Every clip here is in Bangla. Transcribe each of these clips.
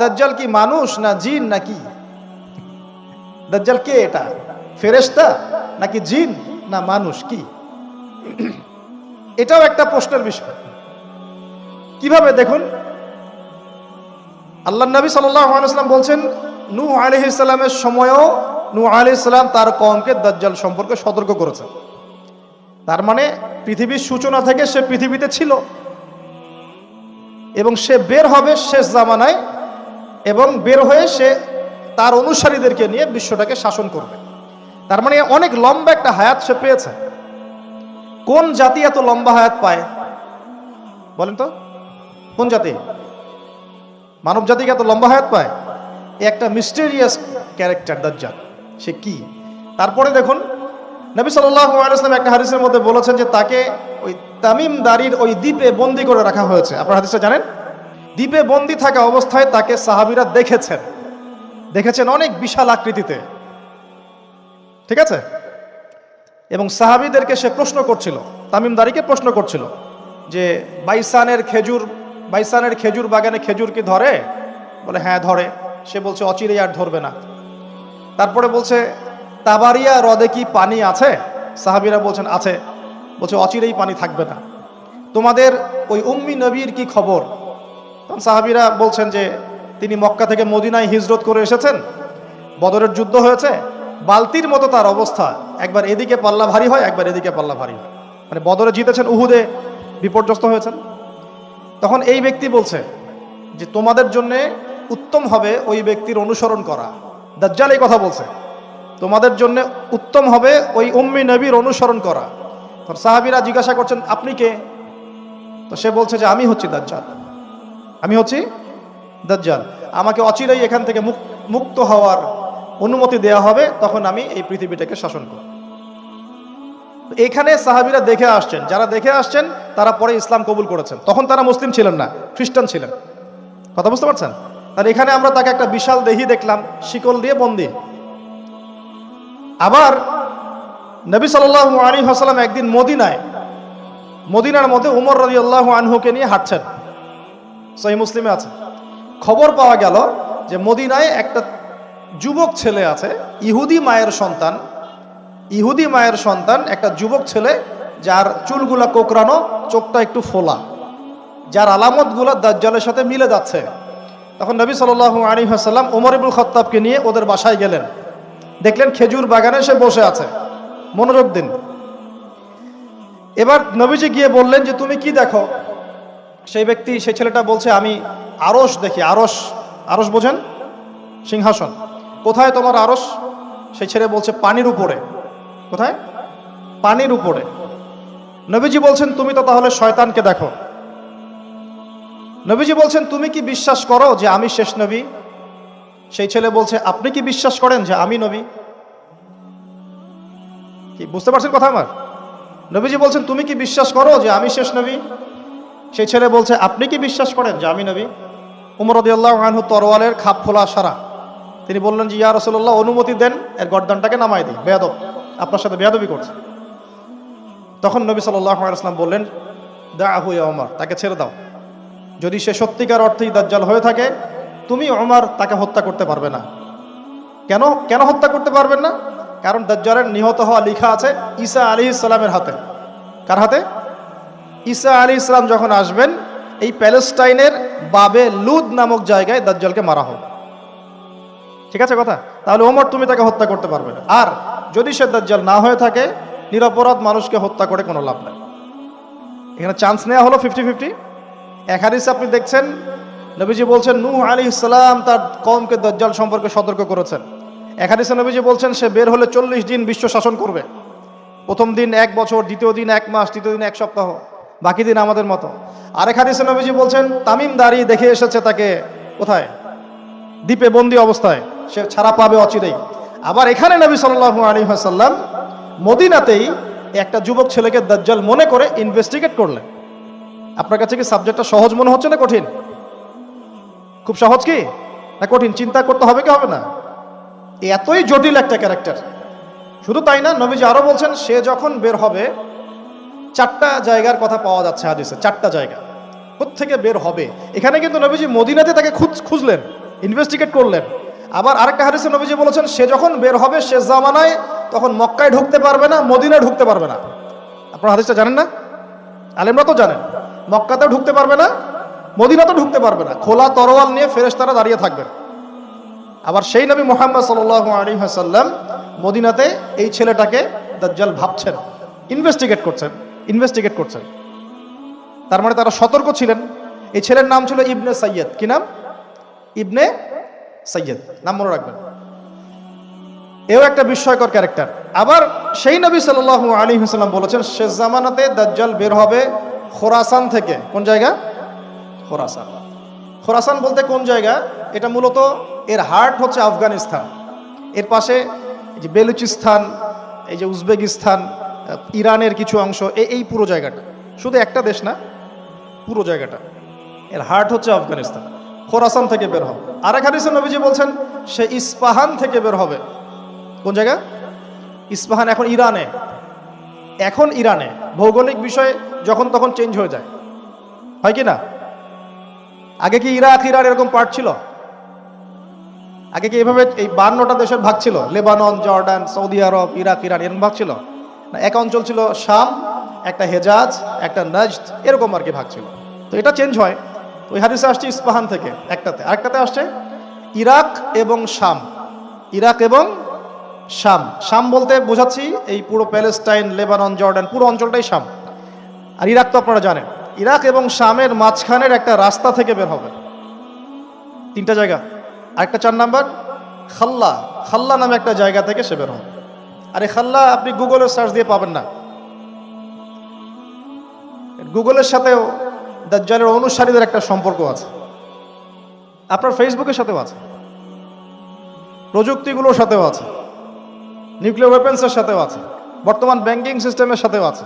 দাজ্জাল কি মানুষ না জিন নাকি? দাজ্জাল কে? এটা ফেরেশতা নাকি জিন না মানুষ? কি এটাও একটা প্রশ্নের বিষয়। কিভাবে দেখুন, আল্লাহ নবী সাল্লাল্লাহু আলাইহি ওয়াসাল্লাম বলছেন নূহ আলাইহিস সালামের সময়ও নূহ আলাইহিস সালাম তার কওমকে দাজ্জাল সম্পর্কে সতর্ক করেছেন। তার মানে পৃথিবীর সূচনা থেকে সে পৃথিবীতে ছিল এবং সে বের হবে শেষ জামানায়, এবং বের হয়ে সে তার অনুসারীদেরকে নিয়ে বিশ্বটাকে শাসন করবে। তার মানে অনেক লম্বা একটা হায়াত সে পেয়েছে। কোন জাতি এত লম্বা হায়াত পায় বলেন তো? কোন জাতি মানব জাতিকে এত লম্বা হায়াত পায়? একটা মিস্টেরিয়াস ক্যারেক্টার দাজ্জাল। সে কি? তারপরে দেখুন, নবী সাল্লাল্লাহু আলাইহি ওয়াসাল্লাম একটা হাদিসের মধ্যে বলেছেন যে তাকে ওই তামিম দারির ওই দ্বীপে বন্দী করে রাখা হয়েছে। আপনারা হাদিসটা জানেন? দ্বীপে বন্দী থাকা অবস্থায় তাকে সাহাবীরা দেখেছেন অনেক বিশাল আকৃতিতে, ঠিক আছে? এবং সাহাবীদেরকে সে প্রশ্ন করছিল, তামিম দারিকে প্রশ্ন করছিল যে বাইসানের খেজুর বাগানে খেজুর কি ধরে? বলে হ্যাঁ ধরে। সে বলছে অচিরেই আর ধরবে না। তারপরে বলছে তাবারিয়া হ্রদে কি পানি আছে? সাহাবীরা বলছেন আছে। বলছে অচিরেই পানি থাকবে না। তোমাদের ওই উম্মি নবীর কি খবর? তখন সাহাবীরা বলছেন যে তিনি মক্কা থেকে মদিনায় হিজরত করে এসেছেন, বদরের যুদ্ধ হয়েছে, বালতির মতো তার অবস্থা, একবার এদিকে পাল্লা ভারী হয় একবার এদিকে পাল্লা ভারী হয়। মানে বদরে জিতেছেন, উহুদে বিপর্যস্ত হয়েছেন। তখন এই ব্যক্তি বলছে যে তোমাদের জন্য উত্তম হবে ওই ব্যক্তির অনুসরণ করা। দাজ্জাল এই কথা বলছে, তোমাদের জন্য উত্তম হবে ওই উম্মি নবীর অনুসরণ করা। তখন সাহাবীরা জিজ্ঞাসা করছেন আপনি কে? তো সে বলছে যে আমি হচ্ছি দাজ্জাল। আমাকে অচিরেই এখান থেকে মুক্ত হওয়ার অনুমতি দেয়া হবে, তখন আমি এই পৃথিবীটাকে শাসন করব। এখানে সাহাবীরা দেখে আসছেন, যারা দেখে আসছেন তারা পরে ইসলাম কবুল করেছেন। তখন তারা মুসলিম ছিলেন না, খ্রিস্টান ছিলেন। কথা বুঝতে পারছেন? আর এখানে আমরা তাকে একটা বিশাল দেহি দেখলাম, শিকল দিয়ে বন্দী। আবার নবী সাল্লাল্লাহু আলাইহি ওয়াসাল্লাম একদিন মদিনার মধ্যে উমর রাদিয়াল্লাহু আনহুকে নিয়ে হাঁটছেন, সহিহ মুসলিমে আছে। খবর পাওয়া গেল যে মদিনায় একটা যুবক ছেলে আছে, ইহুদি মায়ের সন্তান একটা যুবক ছেলে, যার চুলগুলা কোকড়ানো, চোখটা একটু ফোলা, যার আলামতগুলা দাজ্জালের সাথে মিলে যাচ্ছে। তখন নবী সাল্লাল্লাহু আলাইহি ওয়াসাল্লাম ওমর ইবনুল খাত্তাবকে নিয়ে ওদের বাসায় গেলেন। দেখলেন খেজুর বাগানে সে বসে আছে, মনোযোগ দিন। এবার নবীজি গিয়ে বললেন যে তুমি কি দেখো? সেই ছেলেটা বলছে আমি আরশ দেখি। আরশ বোঝেন? সিংহাসন। কোথায় তোমার আরশ? সেই ছেলে বলছে পানির উপরে। কোথায়? পানির উপরে। নবীজি বলছেন তুমি তো তাহলে শয়তানকে দেখো। নবীজি বলছেন তুমি কি বিশ্বাস করো যে আমি শেষ নবী? সেই ছেলে বলছে আপনি কি বিশ্বাস করেন যে আমি নবী? কি বুঝতে পারছেন কথা আমার? নবীজি বলছেন তুমি কি বিশ্বাস করো যে আমি শেষ নবী? সেই ছেলে বলছে আপনি কি বিশ্বাস করেন যে আমি নবী? উমর রাদিয়াল্লাহু আনহু তরওয়ালের খাপ খোলা সারা। তিনি বললেন যে ইয়া রাসূলুল্লাহ অনুমতি দেন, এর গর্দানটাকে নামাই দিই, বেয়াদব, আপনার সাথে বেয়াদবি করছে। তখন নবী সাল্লাল্লাহু আলাইহি ওয়াসাল্লাম বললেন দাআহু ইয়া ওমর, তাকে ছেড়ে দাও। যদি সে সত্যিকার অর্থেই দাজ্জাল হয়ে থাকে, তুমি ওমর তাকে হত্যা করতে পারবে না। কেন হত্যা করতে পারবেন না? কারণ দাজ্জালের নিহত হওয়া লেখা আছে ঈসা আলাইহিস সালামের হাতে। কার হাতে? ঈসা আলাইহিস সালাম যখন আসবেন, এই প্যালেস্টাইনের বাবে লুদ নামক জায়গায় দাজ্জালকে মারা হবে। ঠিক আছে কথা? তাহলে ওমর তুমি তাকে হত্যা করতে পারবে না। আর যদি সে দাজ্জাল না হয়ে থাকে, নিরপরাধ মানুষকে হত্যা করে কোনো লাভ নাই। এখানে চান্স নেওয়া হলো 50-50। এক হাদিসে আপনি দেখছেন নবীজি বলছেন নূহ আলাইহিস সালাম তার কওমকে দাজ্জাল সম্পর্কে সতর্ক করেছেন। এক হাদিসে নবীজি বলছেন সে বের হলে 40 দিন বিশ্ব শাসন করবে। প্রথম দিন 1 বছর, দ্বিতীয় দিন 1 মাস, তৃতীয় দিন 1 সপ্তাহ, বাকি দিন আমাদের মতো। আরেক হাদিসে নবীজি বলছেন তামিম দারি দেখে এসেছে তাকে কোথায়? দ্বীপে বন্দী অবস্থায়, সে ছাড়া পাবে অচিরেই। আবার এখানে নবী সাল্লাল্লাহু আলাইহি ওয়াসাল্লাম মদিনাতেই একটা যুবক ছেলেকে দাজ্জাল মনে করে ইনভেস্টিগেট করলেন। আপনার কাছে কি সাবজেক্টটা সহজ মনে হচ্ছে না কঠিন? খুব সহজ কি না কঠিন? চিন্তা করতে হবে কি হবে না? এতই জটিল একটা ক্যারেক্টার। শুধু তাই না, নবীজি আরো বলছেন সে যখন বের হবে 4টা জায়গার কথা পাওয়া যাচ্ছে হাদিসে। 4টা জায়গা কোত্থেকে বের হবে। এখানে কিন্তু নবীজি মদিনাতে তাকে খুঁজলেন, ইনভেস্টিগেট করলেন। আবার আরেকটা হাদিসে নবীজি বলেছেন সে যখন বের হবে শেষ জামানায় তখন মক্কায় ঢুকতে পারবে না, মদিনায় ঢুকতে পারবে না। আপনারা হাদিসটা জানেন না? আলেমরা তো জানেন। মক্কাতেও ঢুকতে পারবে না, মদিনাতেও ঢুকতে পারবে না। খোলা তরোয়াল নিয়ে ফেরেশতারা দাঁড়িয়ে থাকবেন। আবার সেই নবী মুহাম্মদ সাল্লাল্লাহু আলাইহি ওয়াসাল্লাম মদিনাতে এই ছেলেটাকে দাজ্জাল ভাবছেন, ইনভেস্টিগেট করছেন। তার মানে তারা সতর্ক ছিলেন। এই ছেলের নাম ছিল ইবনে সাইয়্যিদ। কি নাম? ইবনে সাইয়্যিদ, নাম মনে রাখবেন। এও একটা বিস্ময়কর ক্যারেক্টার। আবার সেই নবী সাল্লাল্লাহু আলাইহি ওয়াসাল্লাম বলেছেন শেষ জামানাতে দাজ্জাল বের হবে খোরাসান থেকে। কোন জায়গা? খোরাসান। খোরাসান বলতে কোন জায়গা? এটা মূলত এর হার্ট হচ্ছে আফগানিস্তান, এর পাশে যে বেলুচিস্তান, এই যে উজবেকিস্তান, ইরানের কিছু অংশ, এই পুরো জায়গাটা, শুধু একটা দেশ না, পুরো জায়গাটা এর হার্ট হচ্ছে আফগানিস্তান। খোরাসান থেকে বের হবে। আরেক হাদিসে নবীজি বলছেন সে ইস্পাহান থেকে বের হবে। কোন জায়গা? ইস্পাহান এখন ইরানে। ভৌগোলিক বিষয়ে যখন তখন চেঞ্জ হয়ে যায়, হয় কি না? আগে কি ইরাক ইরান এরকম পার্ট ছিল? আগে কি এভাবে এই 52টা দেশের ভাগ ছিল? লেবানন, জর্ডান, সৌদি আরব, ইরাক ইরান এরকম ভাগ ছিল না? এক অঞ্চল ছিল শাম, একটা হেজাজ, একটা নজদ, এরকম আর কি ভাগ ছিল। তো এটা চেঞ্জ হয়। ওই হাদিসে আসছে ইস্পাহান থেকে একটাতে, আরেকটাতে আসছে ইরাক এবং শাম। শাম বলতে বোঝাচ্ছি এই পুরো প্যালেস্টাইন, লেবানন, জর্ডান, পুরো অঞ্চলটাই শাম। আর ইরাক তো আপনারা জানেন। ইরাক এবং শামের মাঝখানের একটা রাস্তা থেকে বের হবে। 3টা জায়গা। আরেকটা 4 নাম্বার খাল্লা নামে একটা জায়গা থেকে সে বের হবে। আর এই খাল্লা আপনি গুগলে সার্চ দিয়ে পাবেন না। গুগলের সাথেও দাজ্জালের অনুসারীদের একটা সম্পর্ক আছে, আপনার ফেসবুকের সাথেও আছে, প্রযুক্তিগুলোর সাথেও আছে, নিউক্লিয়ার ওয়েপন্সের সাথেও আছে, বর্তমান ব্যাংকিং সিস্টেমের সাথেও আছে,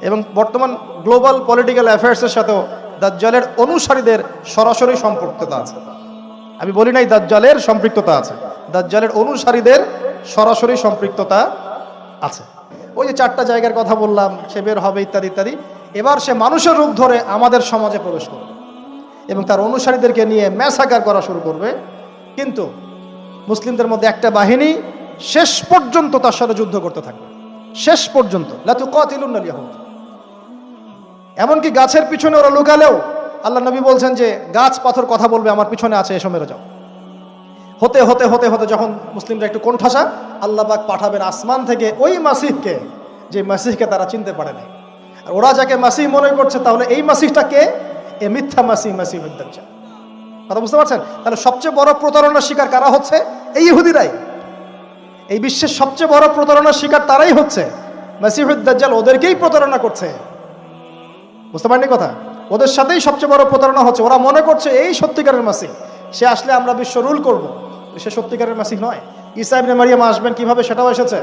এবং বর্তমান গ্লোবাল পলিটিক্যাল অ্যাফেয়ার্সের সাথেও দাজ্জালের অনুসারীদের সরাসরি সম্পৃক্ততা আছে। আমি বলি নাই দাজ্জালের সম্পৃক্ততা আছে, দাজ্জালের অনুসারীদের সরাসরি সম্পৃক্ততা আছে। ওই যে 4টা জায়গার কথা বললাম, সে বের হবে ইত্যাদি ইত্যাদি। এবার সে মানুষের রূপ ধরে আমাদের সমাজে প্রবেশ করবে এবং তার অনুসারীদেরকে নিয়ে ম্যাসাকার করা শুরু করবে। কিন্তু মুসলিমদের মধ্যে একটা বাহিনী শেষ পর্যন্ত তার সাথে যুদ্ধ করতে থাকবে, শেষ পর্যন্ত। লা তুকাতিলুনাল ইয়াহুদ। এমনকি গাছের পিছনে ওরা লুকালেও আল্লাহ নবী বলছেন যে গাছ পাথর কথা বলবে আমার পিছনে আছে, এসো মেরে যাও। হতে হতে হতে হতে যখন মুসলিমরা একটু কোণঠাসা, আল্লাহ পাক পাঠাবেন আসমান থেকে ওই মাসিহকে, যে মাসিহকে তারা চিনতে পারে না। আর ওরা যাকে মাসিহ মনে করছে, তাহলে এই মাসিহটা কে? এ মিথ্যা মাসিহুদ দাজ্জাল। কথা বুঝতে পারছেন? তাহলে সবচেয়ে বড় প্রতারণার শিকার কারা হচ্ছে? এই ইহুদিরাই। এই বিশ্বের সবচেয়ে বড় প্রতারণার শিকার তারাই হচ্ছে। মাসিহুদ দাজ্জাল ওদেরকেই প্রতারণা করছে। বুঝতে পারেননি কথা? ওদের সাথেই সবচেয়ে বড় প্রতারণা হচ্ছে। ওরা মনে করছে এই সত্যিকারের মাসিহ, সে আসলে আমরা বিশ্ব রুল করব। সে সত্যিকারের মাসিহ নয়। ঈসা ইবনে মারিয়াম আসবেন কিভাবে সেটাও এসেছে।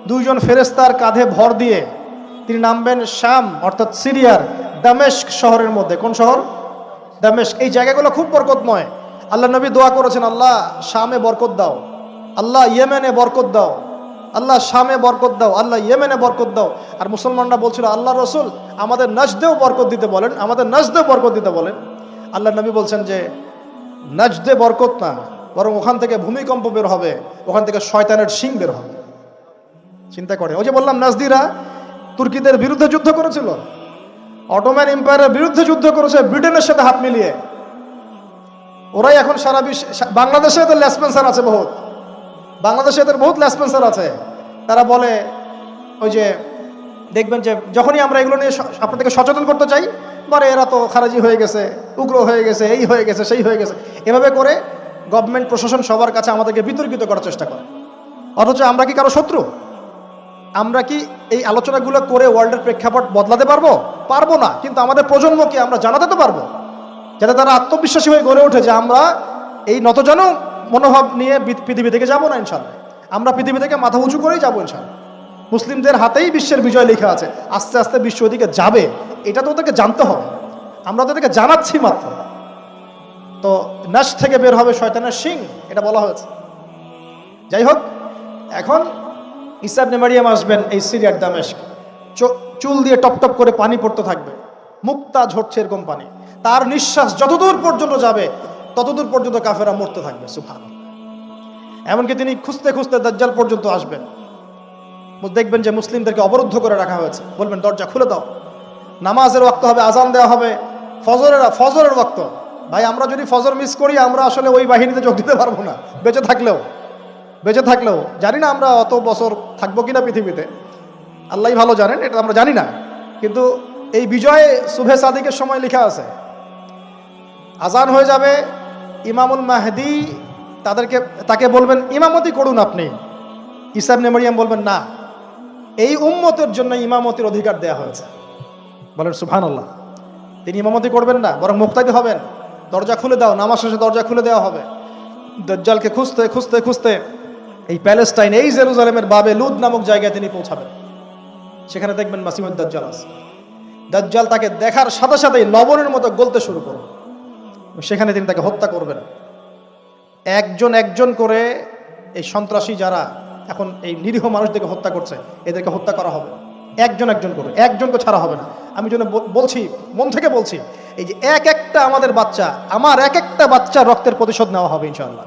2 জন ফেরেশতার কাঁধে ভর দিয়ে তিনি নামবেন শাম অর্থাৎ সিরিয়ার দামেস্ক শহরের মধ্যে। কোন শহর? দামেস্ক। এই জায়গাগুলো খুব বরকতময়। আল্লাহ নবী দোয়া করেছেন, আল্লাহ শামে বরকত দাও, আল্লাহ ইয়েমেনে বরকত দাও, আল্লাহ শামে বরকত দাও, আল্লাহ ইয়েমেনে বরকত দাও। আর মুসলমানরা বলছিল আল্লাহ রসুল আমাদের নজদেও বরকত দিতে বলেন, আমাদের নজদেও বরকত দিতে বলেন। আল্লাহ নবী বলছেন যে নজদে বরকত না, বরং ওখান থেকে ভূমিকম্প বের হবে, ওখান থেকে শয়তানের শিং বের হবে। চিন্তা করে, ওই যে বললাম নাজদিরা তুর্কিদের বিরুদ্ধে যুদ্ধ করেছিল, অটোম্যান এম্পায়ারের বিরুদ্ধে যুদ্ধ করেছে ব্রিটেনের সাথে হাত মিলিয়ে। ওরাই এখন সারা বিশ্ব, বাংলাদেশে এদের লেসপেন্সার আছে বহুত, বাংলাদেশে এদের বহুত লেসপেন্সার আছে। তারা বলে, ওই যে দেখবেন যে যখনই আমরা এগুলো নিয়ে আপনাদেরকে সচেতন করতে চাই, বলে এরা তো খারাজি হয়ে গেছে, উগ্র হয়ে গেছে, এই হয়ে গেছে, সেই হয়ে গেছে। এভাবে করে গভর্নমেন্ট প্রশাসন সবার কাছে আমাদেরকে বিতর্কিত করার চেষ্টা করে। অথচ আমরা কি কারো শত্রু? আমরা কি এই আলোচনাগুলো করে ওয়ার্ল্ডের প্রেক্ষাপট বদলাতে পারবো? পারবো না। কিন্তু আমাদের প্রজন্মকে আমরা জানাতে তো পারবো, যাতে তারা আত্মবিশ্বাসী হয়ে গড়ে ওঠে যে আমরা এই নতজন মনোভাব নিয়ে পৃথিবী থেকে যাবো না ইনশাল্লাহ। আমরা পৃথিবী থেকে মাথা উঁচু করেই যাবো ইনশাল্লাহ। মুসলিমদের হাতেই বিশ্বের বিজয় লেখা আছে। আস্তে আস্তে বিশ্ব ওদিকে যাবে, এটা তো ওদেরকে জানতে হবে। আমরা তাদেরকে জানাচ্ছি মাত্র। তো নাশ থেকে বের হবে শয়তানের শিং, এটা বলা হয়েছে। যাই হোক, এখন ঈসা ইবনে মারিয়াম আসবেন এই সিরিয়ার দামেস্ক। চুল দিয়ে টপ টপ করে পানি পড়তে থাকবে, মুক্তা ঝরছে এরকম পানি। তার নিঃশ্বাস যতদূর পর্যন্ত যাবে ততদূর পর্যন্ত কাফেররা মরতে থাকবে। সুবহানাল্লাহ। এমনকি তিনি খুঁজতে খুঁজতে দাজ্জাল পর্যন্ত আসবেন, দেখবেন যে মুসলিমদেরকে অবরুদ্ধ করে রাখা হয়েছে, বলবেন দরজা খুলে দাও, নামাজের ওয়াক্ত হবে, আজান দেওয়া হবে, ফজরের ওয়াক্ত। ভাই আমরা যদি ফজর মিস করি আমরা আসলে ওই বাহিনীতে যোগ দিতে পারবো না, বেঁচে থাকলেও জানি না আমরা অত বছর থাকবো কিনা পৃথিবীতে, আল্লাহই ভালো জানেন, এটা আমরা জানি না। কিন্তু এই বিজয় সুবহে সাদিকের সময় লেখা আছে, আজান হয়ে যাবে, ইমামুল মাহদি তাকে বলবেন ইমামতি করুন আপনি। ঈসা ইবনে মারইয়াম বলবেন না, এই উম্মতের জন্য ইমামতির অধিকার দেয়া হয়েছে। বলেন সুবহানাল্লাহ। তিনি ইমামতি করবেন না, বরং মুক্তাদি হবেন। দরজা খুলে দাও, নামাজ শেষে দরজা খুলে দেওয়া হবে। দাজ্জালকে খুঁজতে খুঁজতে খুঁজতে এই প্যালেস্টাইন, এই জেরুজালেমের বাবে লুদ নামক জায়গায় তিনি পৌঁছাবেন। সেখানে দেখবেন মাসিহুদ দাজ্জাল আছে। দাজ্জাল তাকে দেখার সাথে সাথেই লবণের মতো গলতে শুরু করবে। সেখানে তিনি তাকে হত্যা করবেন। একজন একজন করে এই সন্ত্রাসী যারা এখন এই নিরীহ মানুষদেরকে হত্যা করছে, এদেরকে হত্যা করা হবে একজন একজন করে, একজনকে ছাড়া হবে না। আমি জন্য বলছি, মন থেকে বলছি, এই যে এক একটা আমাদের বাচ্চা, আমার এক একটা বাচ্চার রক্তের প্রতিশোধ নেওয়া হবে ইনশাআল্লাহ।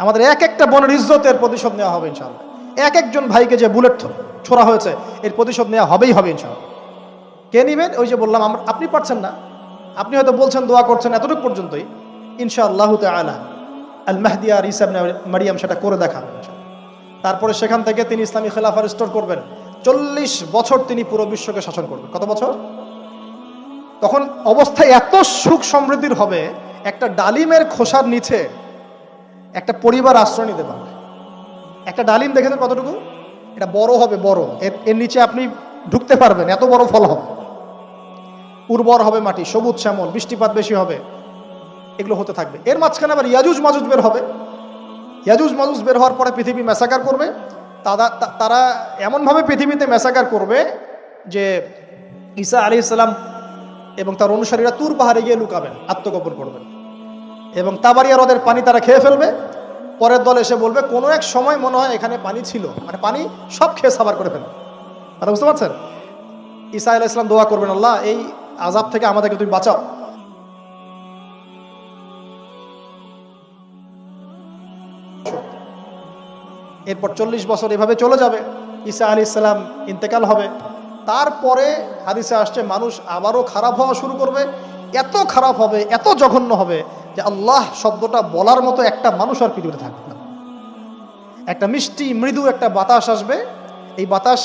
আমাদের এক একটা বোনের ইজ্জতের প্রতিশোধ নেওয়া হবে ইনশাআল্লাহ। এক একজন ভাইকে যে বুলেট ছোড়া হয়েছে এর প্রতিশোধ নেওয়া হবেই হবে ইনশাআল্লাহ। কে নিবেন? ওই যে বললাম, আপনি পারছেন না, আপনি হয়তো বলছেন দোয়া করছেন, এতটুকু পর্যন্তই। ইনশাআল্লাহ তাআলা আল মাহদি আর ঈসা ইবনে মারইয়াম সেটা করে দেখাবেন। তারপরে সেখান থেকে তিনি ইসলামী খেলাফা রিস্টোর করবেন। 40 বছর তিনি পুরো বিশ্বকে শাসন করবেন। কত বছর? তখন অবস্থা এত সুখ সমৃদ্ধির হবে, একটা ডালিমের খোসার নিচে একটা পরিবার আশ্রয় নিতে পারবে। একটা ডালিম দেখেছেন কতটুকু? এটা বড় হবে, বড়, এর নিচে আপনি ঢুকতে পারবেন, এত বড় ফল হবে, উর্বর হবে মাটি, সবুজ শ্যামল, বৃষ্টিপাত বেশি হবে, এগুলো হতে থাকবে। এর মাঝখানে আবার ইয়াজুজ মাজুজ বের হবে। ইয়াজুজ মাজুজ বের হওয়ার পরে পৃথিবী ম্যাসাকার করবে। তারা এমনভাবে পৃথিবীতে ম্যাসাকার করবে যে ঈসা আলাইহিস সালাম এবং তার অনুসারীরা তুর পাহাড়ে গিয়ে লুকাবেন, আত্মগোপন করবেন, এবং তাবারিয়া হ্রদের পানি তারা খেয়ে ফেলবে। পরের দল এসে বলবে কোনো এক সময় মনে হয় এখানে পানি ছিল, মানে পানি সব খেয়ে সাবার করে ফেলবে। কথা বুঝতে পারছেন? ঈসা আলাইহিস সালাম দোয়া করবেন, আল্লাহ এই আযাব থেকে আমাদেরকে তুমি বাঁচাও। এরপর 40 বছর এভাবে চলে যাবে, ঈসা আলাইহিস সালাম ইন্তেকাল হবে। তারপরে হাদিসে আসছে মানুষ আবারও খারাপ হওয়া শুরু করবে। এত খারাপ হবে, এত জঘন্য হবে যে আল্লাহ শব্দটা বলার মতো একটা মানুষ আর পৃথিবীতে থাকবে না। একটা মিষ্টি মৃদু একটা বাতাস আসবে, এই বাতাস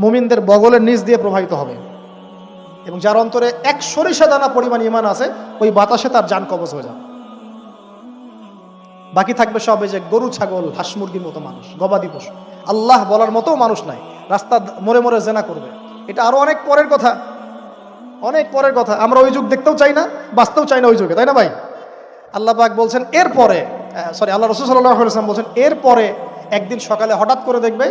মুমিনদের বগলের নিচ দিয়ে প্রবাহিত হবে, এবং যার অন্তরে এক সরিষা দানা পরিমাণ ঈমান আছে ওই বাতাসে তার জান কবজ হয়ে যাবে। বাকি থাকবে সব এই যে গরু ছাগল হাঁস মুরগির মতো মানুষ, গবাদি পশু। আল্লাহ বলার মতো মানুষ নাই, রাস্তা মরে মরে জেনা করবে। এটা আরো অনেক পরের কথা, অনেক পরের কথা। আমরা ওই যুগ দেখতেও চাই না, বাঁচতেও চাই না ওই যুগে, তাই না ভাই? আল্লাহ পাক বলছেন এরপরে, আল্লাহ রাসূল সাল্লাল্লাহু আলাইহি ওয়াসাল্লাম বলছেন এরপরে একদিন সকালে হঠাৎ করে দেখবে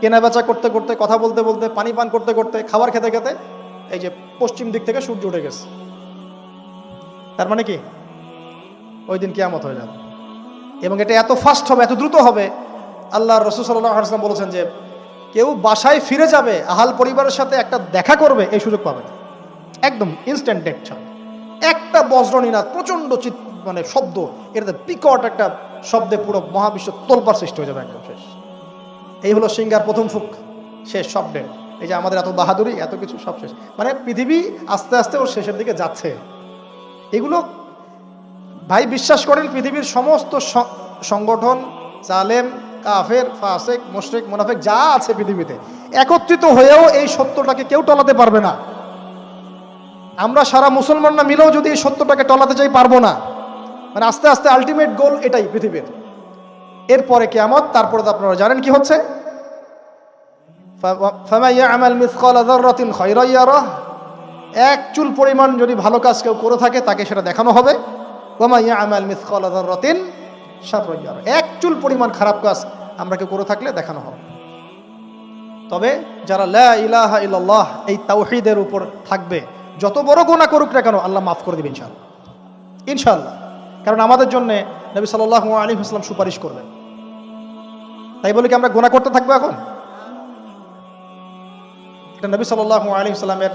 কেনা বেচা করতে করতে, কথা বলতে বলতে, পানি পান করতে করতে, খাবার খেতে খেতে এই যে পশ্চিম দিক থেকে সূর্য উঠে গেছে। তার মানে কি ওই দিন কিয়ামত হয়ে যাবে, এবং এটা এত ফাস্ট হবে, এত দ্রুত হবে। আল্লাহ রাসূল সাল্লাল্লাহু আলাইহি ওয়াসাল্লাম বলেছেন যে কেউ বাসায় ফিরে যাবে, আহাল পরিবারের সাথে একটা দেখা করবে, এই সুযোগ পাবে না। একদম ইনস্ট্যান্ট ডেথ ছাড়া। একটা বজ্রনীনাদ, প্রচণ্ড মানে শব্দ, এটাতে বিকট একটা শব্দে পুরো মহাবিশ্ব তোলপাড় সৃষ্টি হয়ে যাবে, একদম শেষ। এই হলো সিঙ্গার প্রথম ফুক, শেষ, সব ডেট। এই যে আমাদের এত বাহাদুরি, এত কিছু সব শেষ, মানে পৃথিবী আস্তে আস্তে ওর শেষের দিকে যাচ্ছে। এগুলো ভাই বিশ্বাস করেন, পৃথিবীর সমস্ত সংগঠন, জালেম, কাফের, ফাসেক, মুশরিক, মুনাফিক যা আছে পৃথিবীতে একত্রিত হয়েও এই সত্যটাকে কেউ টলাতে পারবে না। আমরা সারা মুসলমানরা মিলেও যদি এই সত্যটাকে টলাতে চাই, পারবো না। মানে আস্তে আস্তে আলটিমেট গোল এটাই পৃথিবীর। এরপরে কিয়ামত, তারপরে তো আপনারা জানেন কি হচ্ছে, ফামান ইয়ামাল মিসকালা যাররাতিন খায়রান ইয়ারাহ, এক চুল পরিমাণ যদি ভালো কাজ কেউ করে থাকে তাকে সেটা দেখানো হবে। ওয়া মান ইয়ামাল মিসকালা যাররাতিন শাররান ইয়ারাহ, এক চুল পরিমাণ খারাপ কাজ আমরা কেউ করে থাকলে দেখানো হবে। তবে যারা লা ইলাহা ইল্লাল্লাহ এই তাওহীদের উপর থাকবে, যত বড় গুনাহ করুক না কেন আল্লাহ মাফ করে দিবেন ইনশাআল্লাহ, ইনশাআল্লাহ। কারণ আমাদের জন্য নবী সাল্লাল্লাহু আলাইহি ওয়াসাল্লাম সুপারিশ করবেন। তাই বলে কি আমরা গুনাহ করতে থাকবো এখন? এটা নবী সাল্লাল্লাহু আলাইহি ওয়াসাল্লামের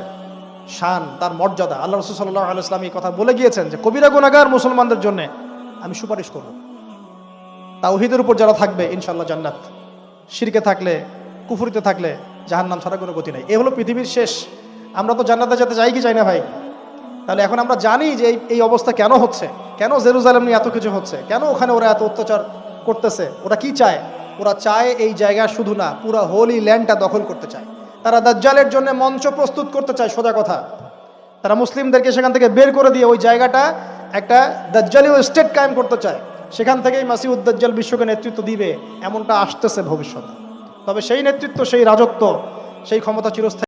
শান, তার মর্যাদা। আল্লাহ রাসূল সাল্লাল্লাহু আলাইহি ওয়াসাল্লাম এই কথা বলে গিয়েছেন যে কবিরা গুনাহগার মুসলমানদের জন্য আমি সুপারিশ করব। তাওহীদের উপর যারা থাকবে ইনশাআল্লাহ জান্নাত, শিরকে থাকলে, কুফরিতে থাকলে জাহান্নাম ছাড়া কোনো গতি নাই। এ হলো পৃথিবীর শেষ। আমরা তো জান্নাতে যেতে চাই কি চাই না ভাই? তাহলে এখন আমরা জানি যে এই অবস্থা কেন হচ্ছে, কেন জেরুজালেম নিয়ে এত কিছু হচ্ছে, কেন ওখানে ওরা এত অত্যাচার করতেছে। ওরা কি চায়? ওরা চায় এই জায়গা শুধু না, পুরো হোলি ল্যান্ডটা দখল করতে চায়। তারা দাজ্জালের জন্য মঞ্চ প্রস্তুত করতে চায়। সোজা কথা, তারা মুসলিমদেরকে সেখান থেকে বের করে দিয়ে ওই জায়গাটা একটা দাজ্জালীয় স্টেট কায়েম করতে চায়। সেখান থেকেই মাসিউদ দাজ্জাল বিশ্বকে নেতৃত্ব দিবে, এমনটা আসতেছে ভবিষ্যতে। তবে সেই নেতৃত্ব, সেই রাজত্ব, সেই ক্ষমতা চিরস্থায়ী